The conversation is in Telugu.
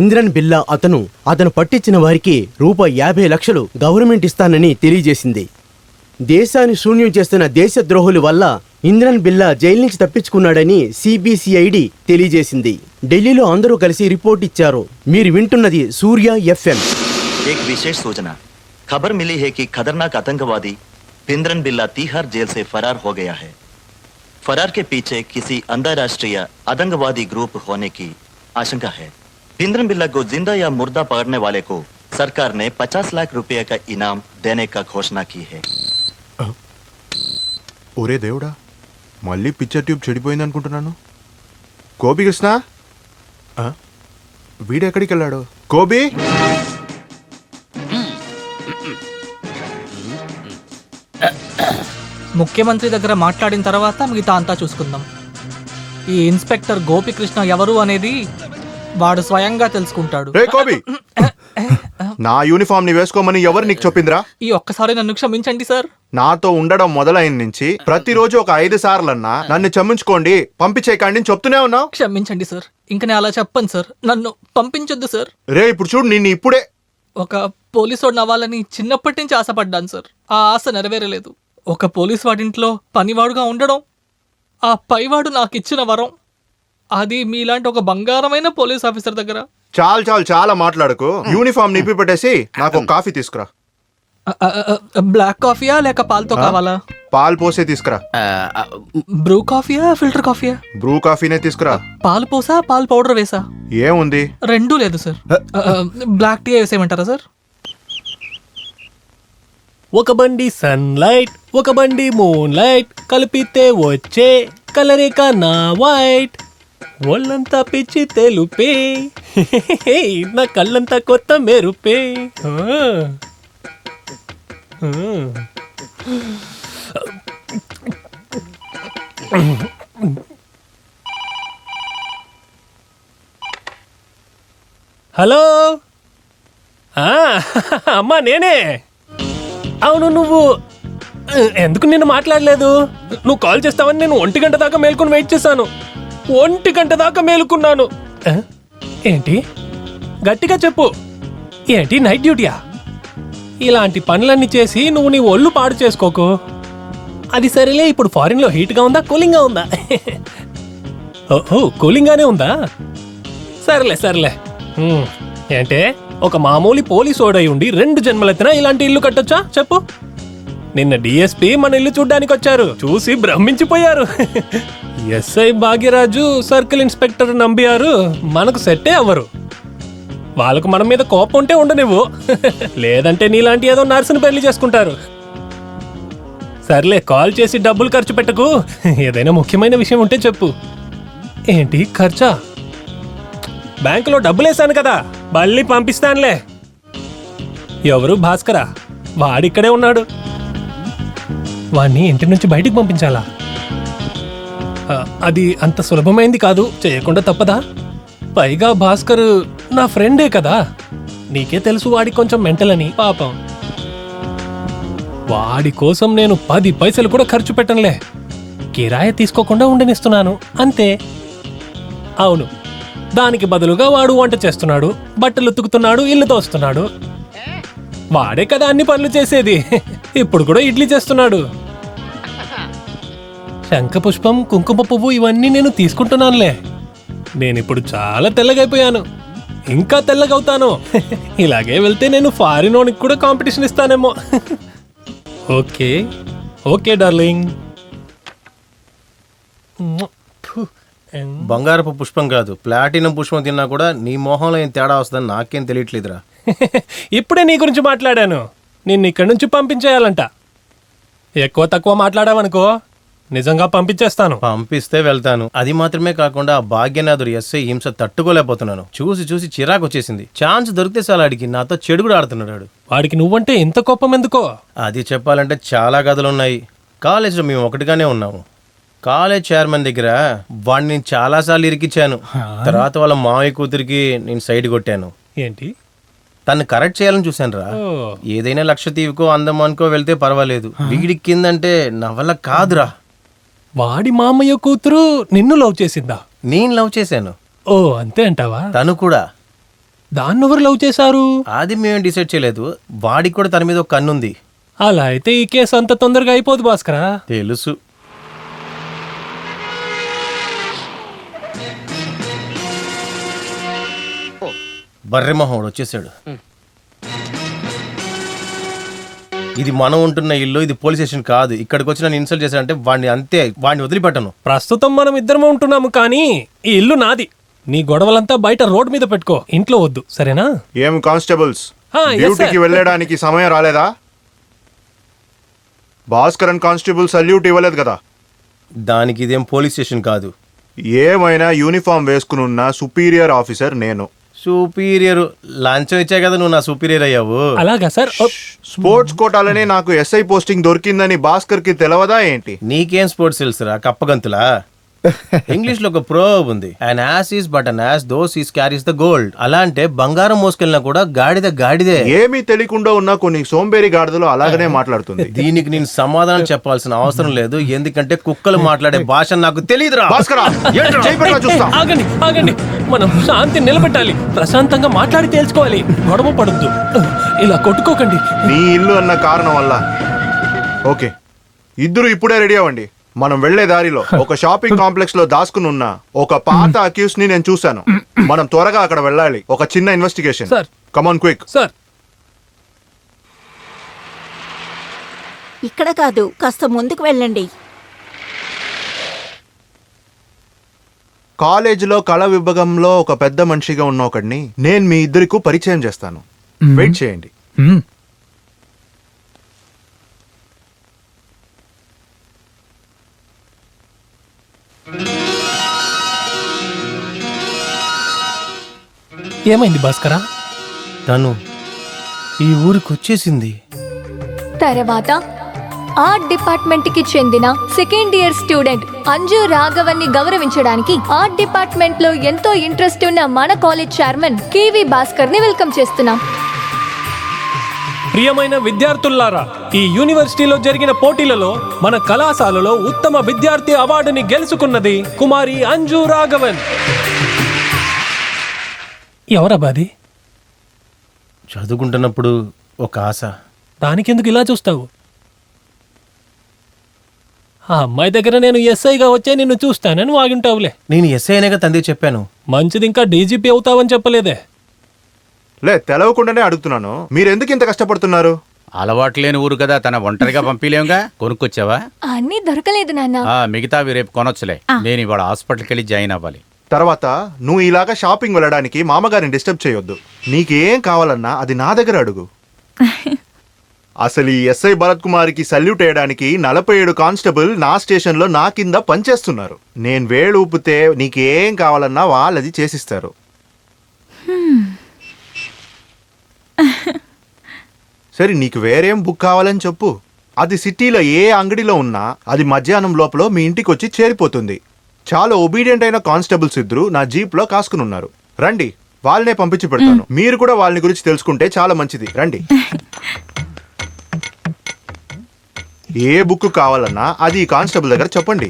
ఇంద్రన్ బిల్లా అతను పట్టించిన వారికి ₹50 లక్షలు గవర్నమెంట్ ఇస్తానని తెలియజేసింది. దేశాన్ని శూన్యం చేస్తున్న దేశద్రోహుల వల్ల ఇంద్రన్ బిల్లా జైలు నుంచి తప్పించుకున్నాడని CBCID తెలియజేసింది. ఢిల్లీలో అందరూ కలిసి రిపోర్ట్ ఇచ్చారు. మీరు వింటున్నది సూర్య FM. एक विशेष सूचना खबर मिली है कि खतरनाक आतंकवादी इंद्रन बिल्ला तिहाड़ जेल से फरार हो गया है. फरार के पीछे किसी अंतरराष्ट्रीय आतंकवादी ग्रुप होने की आशंका है. इंद्रन बिल्ला को जिंदा या मुर्दा पकड़ने वाले को सरकार ने 50 लाख रुपए का इनाम देने का घोषणा की है. ఒరే దేవుడా, మళ్ళీ పిక్చర్ ట్యూబ్ చెడిపోయింది అనుకుంటున్నాను. గోపి కృష్ణ, వీడెక్కడికి వెళ్ళాడు? గోపి, ముఖ్యమంత్రి దగ్గర మాట్లాడిన తర్వాత మిగతా అంతా చూసుకుందాం. ఈ ఇన్స్పెక్టర్ గోపికృష్ణ ఎవరు అనేది వాడు స్వయంగా తెలుసుకుంటాడు. రే గోపి, నా యూనిఫామ్ ని వేసుకోమని ఎవరు నీకు చెప్పిందిరా? ఈ ఒక్కసారి నన్ను క్షమించండి సార్. నాతో ఉండడం మొదలైన నుంచి ప్రతిరోజు ఒక 5 సార్లన్నా నన్ను క్షమించుకోండి, పంపించేయకండి అని చెప్తూనే ఉన్నావు. క్షమించండి సార్, ఇంక నేను అలా చెప్పను సార్. నన్ను పంపించొద్దు సార్. రే ఇప్పుడు చూడు, నిన్ను ఇప్పుడే ఒక పోలీసోడు అవ్వాలని చిన్నప్పటి నుంచి ఆశపడ్డాను సార్. ఆ ఆశ నెరవేరలేదు. ఒక పోలీస్ వాడింట్లో పనివాడుగా ఉండడం ఆ పైవాడు నాకు ఇచ్చిన వరం. అది మీలాంటి ఒక బంగారమైన పోలీస్ ఆఫీసర్ దగ్గర. చాలా మాట్లాడకు. యూనిఫామ్ నిప్పి పెట్టేసి నాకు ఒక కాఫీ తీసుకురా. బ్లాక్ కాఫీయా లేక పాలతో కావాలా? పాలు పోసే తీసుకురా. బ్రూ కాఫీయా ఫిల్టర్ కాఫీయా? బ్రూ కాఫీనే తీసుకురా. పాలు పోసా పాలు పౌడర్ వేసా? ఏముంది? రెండూ లేదు సార్. బ్లాక్ టీ వేసేయమంటారా సార్? ఒక బండి సన్లైట్, ఒక బండి మూన్ లైట్, కలిపితే వచ్చే కలరేక నా వైట్. ఒళ్ళంతా పిచ్చి తెలుపే, నా కళ్ళంతా కొత్త మెరుపే. హలో, అమ్మా నేనే. అవును, నువ్వు ఎందుకు నిన్ను మాట్లాడలేదు? నువ్వు కాల్ చేస్తావని నేను 1 గంట దాకా మేల్కొని వెయిట్ చేశాను. 1 గంట దాకా మేలుకున్నాను. ఏంటి? గట్టిగా చెప్పు. ఏంటి నైట్ డ్యూటీయా? ఇలాంటి పనులన్నీ చేసి నువ్వు నీ ఒళ్ళు పాడు చేసుకోకు. అది సరేలే, ఇప్పుడు ఫారిన్లో హీట్గా ఉందా కూలింగ్గా ఉందా? ఓహో, కూలింగ్గానే ఉందా? సరేలే. ఏంటే, ఒక మామూలు పోలీసు ఓడై ఉండి 2 జన్మలెత్తినా ఇలాంటి ఇల్లు కట్టొచ్చా చెప్పు? నిన్న DSP మన ఇల్లు చూడ్డానికి వచ్చారు, చూసి బ్రహ్మించిపోయారు. SI భాగ్యరాజు, సర్కిల్ ఇన్స్పెక్టర్ నంబియారు మనకు సెట్టే అవ్వరు. వాళ్ళకు మన మీద కోపం ఉంటే ఉండనివ్వు, లేదంటే నీలాంటి ఏదో నర్సును పెళ్లి చేసుకుంటారు. సర్లే, కాల్ చేసి డబ్బులు ఖర్చు పెట్టకు. ఏదైనా ముఖ్యమైన విషయం ఉంటే చెప్పు. ఏంటి ఖర్చా? బ్యాంకులో డబ్బులేసాను కదా, మళ్ళీ పంపిస్తానులే. ఎవరు? భాస్కరా? వాడిక్కడే ఉన్నాడు. వాణ్ణి ఇంటి నుంచి బయటికి పంపించాలా? అది అంత సులభమైంది కాదు, చేయకుండా తప్పదా? పైగా భాస్కర్ నా ఫ్రెండే కదా, నీకే తెలుసు వాడి కొంచెం మెంటల్ అని. పాపం, వాడి కోసం నేను 10 పైసలు కూడా ఖర్చు పెట్టనులే. కిరాయి తీసుకోకుండా ఉండనిస్తున్నాను అంతే. అవును, దానికి బదులుగా వాడు వంట చేస్తున్నాడు, బట్టలు ఉతుకుతున్నాడు, ఇల్లు తోస్తున్నాడు. వాడే కదా అన్ని పనులు చేసేది. ఇప్పుడు కూడా ఇడ్లీ చేస్తున్నాడు. శంఖపుష్పం, కుంకుమ పువ్వు ఇవన్నీ నేను తీసుకుంటున్నానులే. నేనిప్పుడు చాలా తెల్లగైపోయాను, ఇంకా తెల్లగవుతాను. ఇలాగే వెళ్తే నేను ఫారినోనికి కూడా కాంపిటీషన్ ఇస్తానేమో. Okay darling. బంగారపు పుష్పం కాదు, ప్లాటినం పుష్పం తిన్నా కూడా నీ మొహంలో ఏం తేడా వస్తుందని నాకేం తెలియట్లేదురా. ఇప్పుడే నీ గురించి మాట్లాడాను. నిన్ను ఇక్కడి నుంచి పంపించేయాలంట. ఎక్కువ తక్కువ మాట్లాడావనుకో నిజంగా పంపించేస్తాను. పంపిస్తే వెళ్తాను. అది మాత్రమే కాకుండా ఆ భాగ్యనాథుడు SI హింస తట్టుకోలేకపోతున్నాను. చూసి చిరాకు వచ్చేసింది. ఛాన్స్ దొరికితే చాలా అడిగి నాతో చెడు కూడా ఆడుతున్నాడు. వాడికి నువ్వంటే ఇంత కోపం ఎందుకో? అది చెప్పాలంటే చాలా కథలున్నాయి. కాలేజీలో మేము ఒకటిగానే ఉన్నాము. కాలేజ్ చైర్మన్ దగ్గర వాడిని నేను చాలాసార్లు ఇరికిచ్చాను. తర్వాత వాళ్ళ మావయ్య కూతురికి నేను సైడ్ కొట్టాను. ఏంటి? తను కరెక్ట్ చేయాలని చూశాను రా. ఏదైనా లక్షతీవుకో అందమానుకో వెళ్తే పర్వాలేదు, వీడికి కిందంటే నా వల్ల కాదురా. వాడి మామయ్య కూతురు నిన్ను లవ్ చేసిందా? నేను లవ్ చేశాను. ఓ అంతే అంటావా? తను కూడా. దాన్నెవరు లవ్ చేశారు? అది మేము డిసైడ్ చేయలేదు. వాడికి కూడా తన మీద ఒక కన్నుంది. అలా అయితే ఈ కేసు అంత తొందరగా అయిపోదు భాస్కరా. తెలుసు. బర్రెమొహోడు వచ్చేసాడు. ఇది మనం ఉంటున్న ఇల్లు, ఇది పోలీస్ స్టేషన్ కాదు. ఇక్కడికి వచ్చి నన్ను ఇన్సల్ట్ చేశాడంటే వాడిని అంతే, వాడిని వదిలిపెట్టను. ప్రస్తుతం మనం ఇద్దరమే ఉంటున్నాము, కానీ ఈ ఇల్లు నాది. నీ గొడవలంతా బయట రోడ్ మీద పెట్టుకో, ఇంట్లో వద్దు, సరేనా? ఏం కానిస్టేబుల్స్, yes, డ్యూటీకి sir. వెళ్ళడానికి సమయం రాలేదా? భాస్కరన్ కానిస్టేబుల్ సల్యూట్ ఇవ్వలేదు కదా? దానికి ఇదేం పోలీస్ స్టేషన్ కాదు. ఏమైనా యూనిఫామ్ వేసుకుని ఉన్న సుపీరియర్ ఆఫీసర్ నేను. సుపీరియర్ లంచం ఇచ్చా కదా నువ్వు నా సుపీరియర్ అయ్యావు. అలాగా సార్? స్పోర్ట్స్ కోటాలనే నాకు ఎస్ఐ పోస్టింగ్ దొరికిందని భాస్కర్ కి తెలవదా ఏంటి? నీకేం స్పోర్ట్స్ తెలుసురా కప్పగంతులా? ఇంగ్లీష్ లో ఒక ప్రోబ్ ఉంది, an ass is but an ass though he carries the gold. అలా అంటే బంగారం మోసుకెళ్ళినా కూడా గాడిద గాడిదే. ఏమీ తెలియకుండా ఉన్న కొన్ని సోంబేరి గాడిదలు అలాగనే మాట్లాడుతుంది. దీనికి నేను సమాధానం చెప్పాల్సిన అవసరం లేదు, ఎందుకంటే కుక్కలు మాట్లాడే భాష నాకు తెలియదురా. భాస్కరా, చేయి పెట్టరా చూస్తా. ఆగండి ఆగండి, మనం శాంతి నిలబెట్టాలి, ప్రశాంతంగా మాట్లాడి తేల్చుకోవాలి, గొడవ పడద్దు, ఇలా కొట్టుకోకండి. నీ ఇల్లు అన్న కారణం వల్ల. ఓకే, ఇద్దరు ఇప్పుడే రెడీ అవ్వండి. మనం వెళ్లే దారిలో ఒక షాపింగ్ కాంప్లెక్స్ లో దాచుకుని ఉన్న ఒక పాత అక్యూస్ ని నేను చూశాను. మనం త్వరగా అక్కడ వెళ్ళాలి, ఒక చిన్న investigation. Sir. Come on quick. Sir, ఇక్కడ కాదు, కాస్త ముందుకు వెళ్ళండి. కాలేజీలో కళ విభాగంలో ఒక పెద్ద మనిషిగా ఉన్న ఒకడిని నేను మీ ఇద్దరికి పరిచయం చేస్తాను. వెయిట్ చేయండి. ఏమైంది భాస్కరా? తను ఈ ఊరికి వచ్చేసింది. తర్వాత ఆర్ట్ డిపార్ట్మెంట్ కి చెందిన సెకండ్ ఇయర్ స్టూడెంట్ అంజు రాఘవన్ని గౌరవించడానికి ఆర్ట్ డిపార్ట్మెంట్ లో ఎంతో ఇంట్రెస్ట్ ఉన్న మన కాలేజ్ చైర్మన్ కేవి భాస్కర్ ని వెల్కమ్ చేస్తున్నాం. ప్రియమైన విద్యార్థులారా, ఈ యూనివర్సిటీలో జరిగిన పోటీలలో మన కళాశాలలో ఉత్తమ విద్యార్థి అవార్డుని గెలుచుకున్నది కుమారి అంజు రాఘవన్. ఎవరబాది? చదువుకుంటున్నప్పుడు ఒక ఆశ. దానికెందుకు ఇలా చూస్తావు? ఆ అమ్మాయి దగ్గర నేను ఎస్ఐగా వచ్చే నిన్ను చూస్తానని వాగింటావులే. నేను ఎస్ఐ అనేగా తండ్రి చెప్పాను. మంచిది, ఇంకా డీజీపీ అవుతావని చెప్పలేదే. తెలవకుండానే అడుగుతున్నాను, మీరెందుకు ఇంత కష్టపడుతున్నారు? అలవాటు లేని ఊరు కదా, తన ఒంటరిగా పంపిలేముగా. కొనుక్కొచ్చావా? అన్నీ దొరకలేదు నాన్న. మిగతావి రేపు కొనొచ్చులే. నేను ఇవాళ హాస్పిటల్కి వెళ్ళి జాయిన్ అవ్వాలి. తర్వాత నువ్వు ఇలాగా షాపింగ్ వెళ్ళడానికి మామగారిని డిస్టర్బ్ చేయొద్దు. నీకేం కావాలన్నా అది నా దగ్గర అడుగు. అసలు ఈ ఎస్ఐ భరత్ కుమార్కి సల్యూట్ వేయడానికి 47 కానిస్టేబుల్ నా స్టేషన్లో నా కింద పనిచేస్తున్నారు. నేను వేలు ఊపితే నీకేం కావాలన్నా వాళ్ళది చేసిస్తారు. సరే, నీకు వేరేం బుక్ కావాలని చెప్పు. అది సిటీలో ఏ అంగడిలో ఉన్నా అది మధ్యాహ్నం లోపల మీ ఇంటికి వచ్చి చేరిపోతుంది. చాలా ఒబీడియంట్ అయిన కానిస్టేబుల్స్ ఇద్దరు నా జీప్ లో కాసుకుని ఉన్నారు. రండి, వాళ్ళనే పంపించి పెడతాను. మీరు కూడా వాళ్ళని గురించి తెలుసుకుంటే చాలా మంచిది. రండి. ఏ బుక్ కావాలన్నా అది ఈ కానిస్టేబుల్ దగ్గర చెప్పండి.